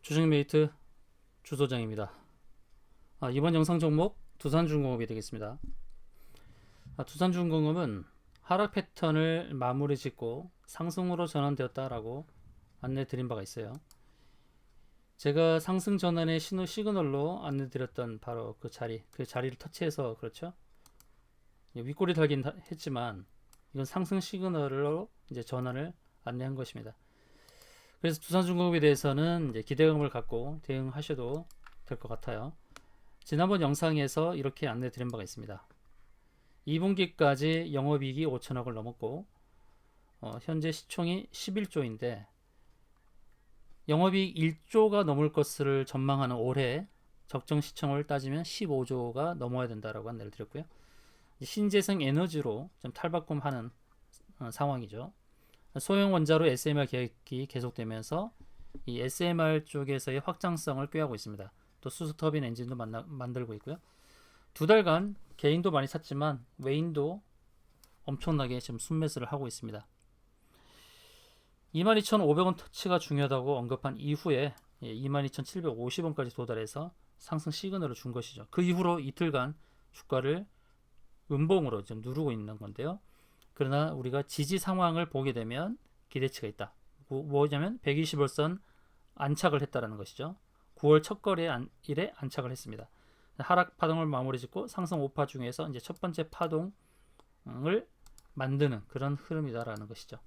주식메이트 주소장입니다. 이번 영상 종목 두산중공업이 되겠습니다. 두산중공업은 하락 패턴을 마무리 짓고 상승으로 전환되었다라고 안내 드린 바가 있어요. 제가 상승 전환의 신호 시그널로 안내 드렸던 바로 그 자리를 터치해서 그렇죠. 윗꼬리 달긴 했지만 이건 상승 시그널로 이제 전환을 안내한 것입니다. 그래서 두산중공업에 대해서는 이제 기대감을 갖고 대응하셔도 될 것 같아요. 지난번 영상에서 이렇게 안내 드린 바가 있습니다. 2분기까지 영업이익이 5천억을 넘었고 현재 시총이 11조인데 영업이익 1조가 넘을 것을 전망하는 올해 적정 시총을 따지면 15조가 넘어야 된다라고 안내를 드렸고요. 신재생 에너지로 좀 탈바꿈하는 상황이죠. 소형 원자로 SMR 계획이 계속되면서 이 SMR 쪽에서의 확장성을 꾀하고 있습니다. 또 수소터빈 엔진도 만들고 있고요. 두 달간 개인도 많이 샀지만 외인도 엄청나게 지금 순매수를 하고 있습니다. 22,500원 터치가 중요하다고 언급한 이후에 22,750원까지 도달해서 상승 시그널을 준 것이죠. 그 이후로 이틀간 주가를 음봉으로 좀 누르고 있는 건데요. 그러나 우리가 지지 상황을 보게 되면 기대치가 있다. 뭐냐면 120월선 안착을 했다라는 것이죠. 9월 첫 거래일에 안착을 했습니다. 하락 파동을 마무리 짓고 상승 5파 중에서 이제 첫 번째 파동을 만드는 그런 흐름이다라는 것이죠.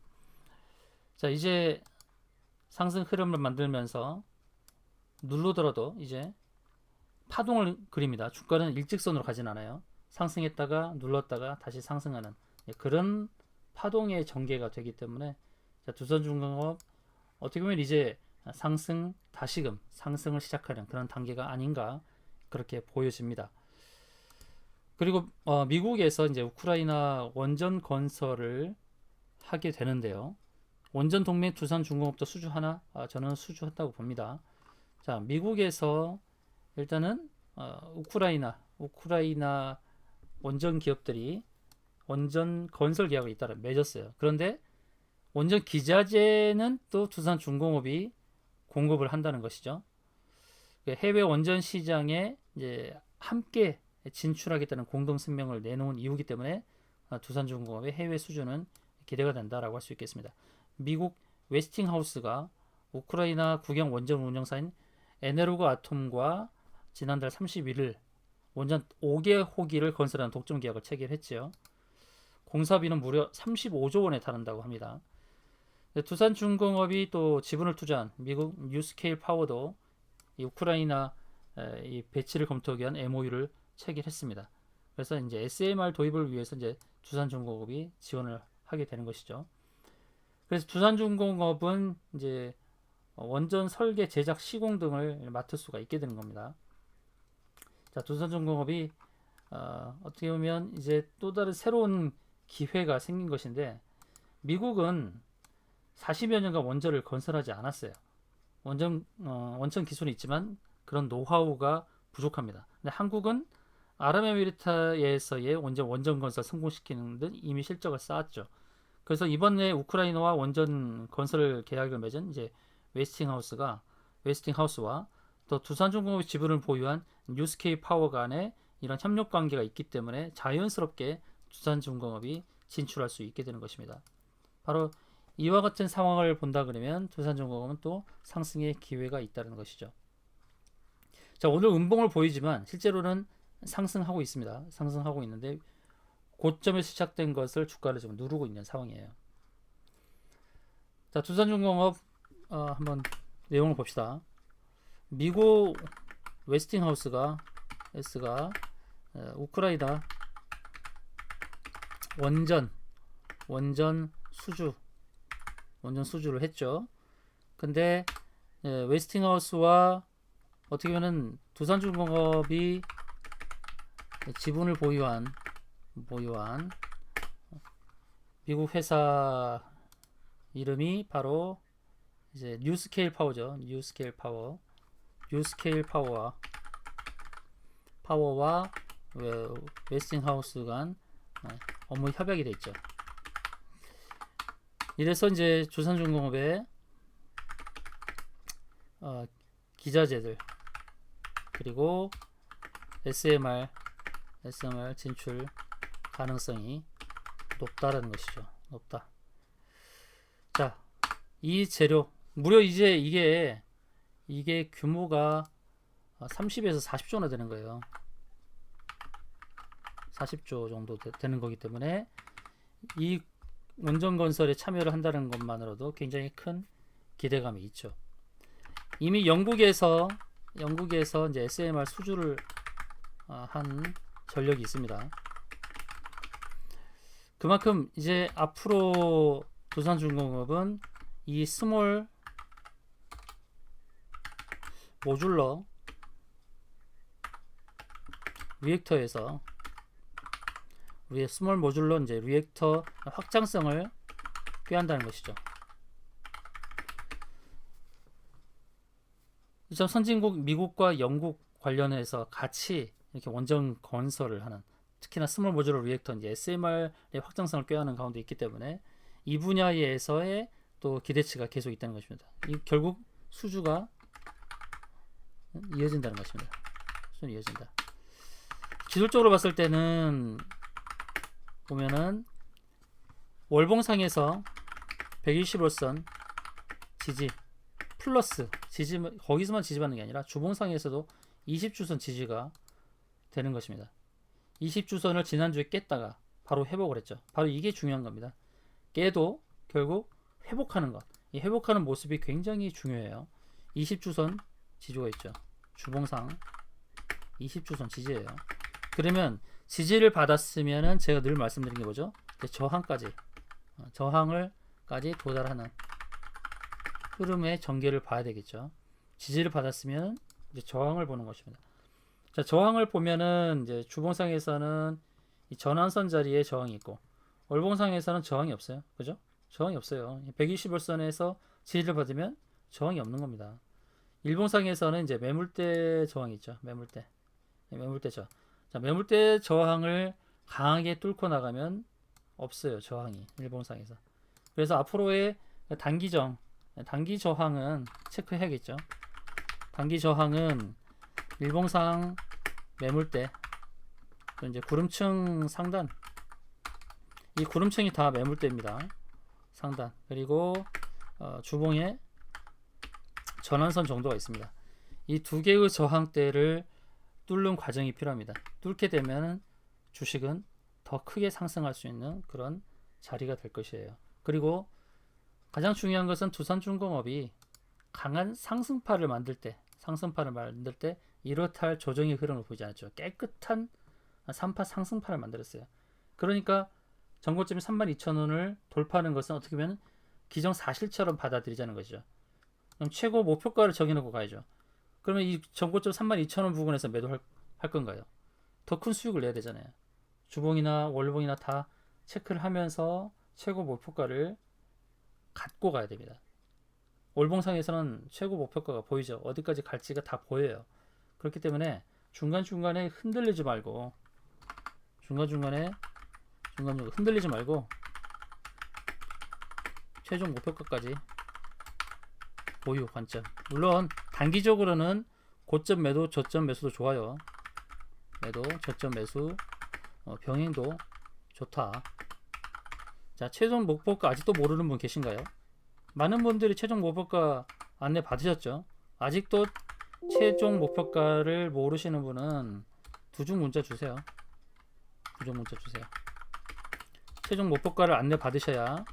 자, 이제 상승 흐름을 만들면서 누르더라도 이제 파동을 그립니다. 주가는 일직선으로 가진 않아요. 상승했다가 눌렀다가 다시 상승하는 그런 파동의 전개가 되기 때문에 두산중공업 어떻게 보면 이제 상승 다시금 상승을 시작하는 그런 단계가 아닌가 그렇게 보여집니다. 그리고 미국에서 이제 우크라이나 원전 건설을 하게 되는데요. 원전 동맹 두산중공업도 수주하나? 저는 수주했다고 봅니다. 자, 미국에서 일단은 우크라이나 원전 기업들이 원전 건설 계약을 잇따라 맺었어요. 그런데 원전 기자재는 또 두산중공업이 공급을 한다는 것이죠. 해외 원전 시장에 이제 함께 진출하겠다는 공동声明을 내놓은 이유기 때문에 두산중공업의 해외 수주는 기대가 된다라고 할 수 있겠습니다. 미국 웨스팅하우스가 우크라이나 국영 원전 운영사인 에네르고아톰과 지난달 31일 원전 5개 호기를 건설하는 독점 계약을 체결했지요. 공사비는 무려 35조 원에 달한다고 합니다. 두산중공업이 또 지분을 투자한 미국 뉴스케일 파워도 이 우크라이나 이 배치를 검토하기 위한 MOU를 체결했습니다. 그래서 이제 SMR 도입을 위해서 이제 두산중공업이 지원을 하게 되는 것이죠. 그래서 두산중공업은 이제 원전 설계, 제작, 시공 등을 맡을 수가 있게 되는 겁니다. 자, 두산중공업이 어떻게 보면 이제 또 다른 새로운 기회가 생긴 것인데 미국은 40여 년간 원전을 건설하지 않았어요. 원천 기술이 있지만 그런 노하우가 부족합니다. 근데 한국은 아랍에미리트에서의 원전 건설 성공시키는 듯 이미 실적을 쌓았죠. 그래서 이번에 우크라이나와 원전 건설 계약을 맺은 이제 웨스팅하우스와 또 두산중공업의 지분을 보유한 뉴스케이 파워 간의 이런 협력 관계가 있기 때문에 자연스럽게 두산중공업이 진출할 수 있게 되는 것입니다. 바로 이와 같은 상황을 본다 그러면 두산중공업은 또 상승의 기회가 있다는 것이죠. 자, 오늘 음봉을 보이지만 실제로는 상승하고 있습니다. 상승하고 있는데 고점에 시작된 것을 주가를 지금 누르고 있는 상황이에요. 자, 두산중공업 한번 내용을 봅시다. 미국 웨스팅하우스가 우크라이나 원전 수주를 했죠. 근데 웨스팅하우스와 어떻게 보면 두산중공업이 지분을 보유한 미국 회사 이름이 바로 이제 뉴스케일 파워죠. 뉴스케일 파워와 웨스팅하우스 간 업무 협약이 돼 있죠. 이래서 이제 두산중공업의 기자재들 그리고 SMR 진출 가능성이 높다라는 것이죠. 높다. 자, 이 재료 무려 이제 이게 규모가 30에서 40조나 되는 거예요. 40조 정도 되는 거기 때문에 이 원전건설에 참여를 한다는 것만으로도 굉장히 큰 기대감이 있죠. 이미 영국에서 이제 SMR 수주를 한 전력이 있습니다. 그만큼 이제 앞으로 두산중공업은 이 스몰 모듈러 리액터에서 우리의 스몰 모듈러 이제 리액터 확장성을 꾀한다는 것이죠. 이전 선진국 미국과 영국 관련해서 같이 이렇게 원전 건설을 하는, 특히나 스몰 모듈러 리액터 이제 SMR의 확장성을 꾀하는 가운데 있기 때문에 이 분야에서의 또 기대치가 계속 있다는 것입니다. 결국 수주가 이어진다는 것입니다. 수준이 이어진다. 기술적으로 봤을 때는 보면은 월봉상에서 120월선 지지 플러스 지지, 거기서만 지지받는 게 아니라 주봉상에서도 20주선 지지가 되는 것입니다. 20주선을 지난주에 깼다가 바로 회복을 했죠. 바로 이게 중요한 겁니다. 깨도 결국 회복하는 것, 이 회복하는 모습이 굉장히 중요해요. 20주선 지지가 있죠. 주봉상 20주선 지지예요. 그러면 지지를 받았으면은 제가 늘 말씀드린 게 뭐죠? 저항을까지 도달하는 흐름의 전개를 봐야 되겠죠. 지지를 받았으면 이제 저항을 보는 것입니다. 자, 저항을 보면은 이제 주봉상에서는 이 전환선 자리에 저항이 있고 월봉상에서는 저항이 없어요. 그죠? 저항이 없어요. 120월선에서 지지를 받으면 저항이 없는 겁니다. 일봉상에서는 이제 매물대 저항이 있죠. 매물대 저항. 자, 매물대 저항을 강하게 뚫고 나가면 없어요. 저항이 일봉상에서. 그래서 앞으로의 단기 저항은 체크해야겠죠. 단기 저항은 일봉상 매물대, 또 이제 구름층 상단, 이 구름층이 다 매물대입니다. 상단. 그리고 주봉에 전환선 정도가 있습니다. 이 두 개의 저항대를 뚫는 과정이 필요합니다. 뚫게 되면 주식은 더 크게 상승할 수 있는 그런 자리가 될 것이에요. 그리고 가장 중요한 것은 두산중공업이 강한 상승파를 만들 때 이렇다 할 조정의 흐름을 보이지 않았죠. 깨끗한 3파 상승파를 만들었어요. 그러니까 전고점이 32,000원을 돌파하는 것은 어떻게 보면 기정사실처럼 받아들이자는 것이죠. 그럼 최고 목표가를 정해놓고 가야죠. 그러면 이 전고점 32,000원 부근에서 매도할 건가요? 더 큰 수익을 내야 되잖아요. 주봉이나 월봉이나 다 체크를 하면서 최고 목표가를 갖고 가야 됩니다. 월봉상에서는 최고 목표가가 보이죠. 어디까지 갈지가 다 보여요. 그렇기 때문에 중간중간에 흔들리지 말고 최종 목표가까지 보유 관점. 물론 단기적으로는 고점 매도, 저점 매수도 좋아요. 매도, 저점 매수, 병행도 좋다. 자, 최종 목표가 아직도 모르는 분 계신가요? 많은 분들이 최종 목표가 안내 받으셨죠? 아직도 최종 목표가를 모르시는 분은 두중 문자 주세요. 최종 목표가를 안내 받으셔야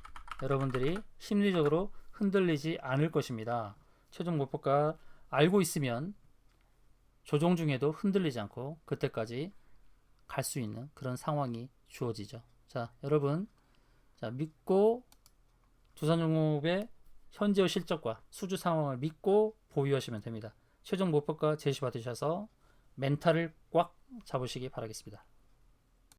여러분들이 심리적으로 흔들리지 않을 것입니다. 최종 목표가 알고 있으면 조정 중에도 흔들리지 않고 그때까지 갈 수 있는 그런 상황이 주어지죠. 자, 여러분, 자, 믿고 두산중공업의 현재의 실적과 수주 상황을 믿고 보유하시면 됩니다. 최종 목표가 제시 받으셔서 멘탈을 꽉 잡으시기 바라겠습니다.